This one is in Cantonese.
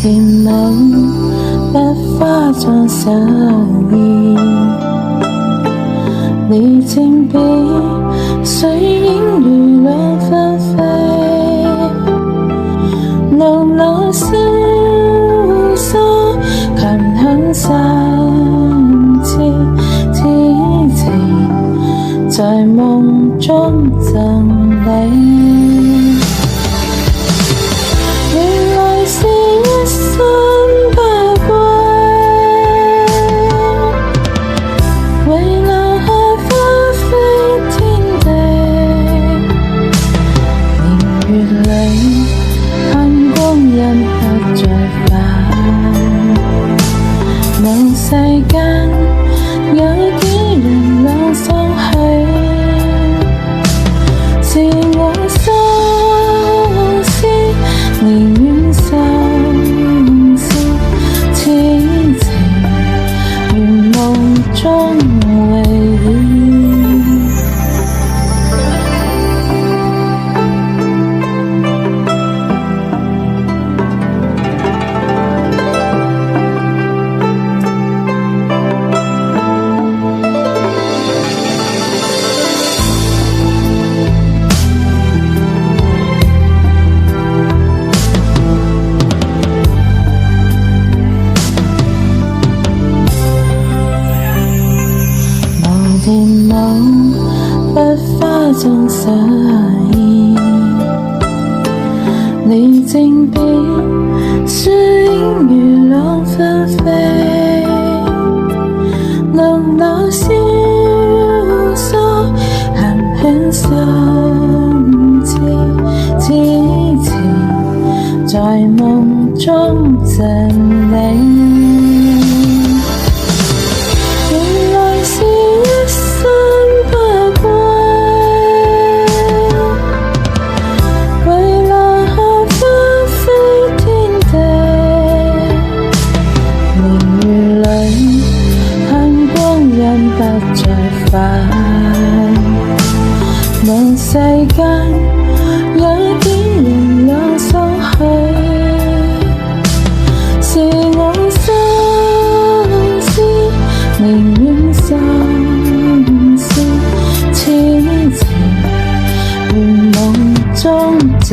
電腦一花像上演，你正比水影如兩紛飛，流流蕭疏，琴響相知之情，在夢中贈你。世間有幾人兩相許，是我相思寧願相思，此情如夢中回憶。電腦筆花中上演，你正比水影如兩紛飛，流流蕭疏，含香相知之情，在夢中贈你。望世間有幾人兩相許，是我相思寧願相思，此情如夢中贈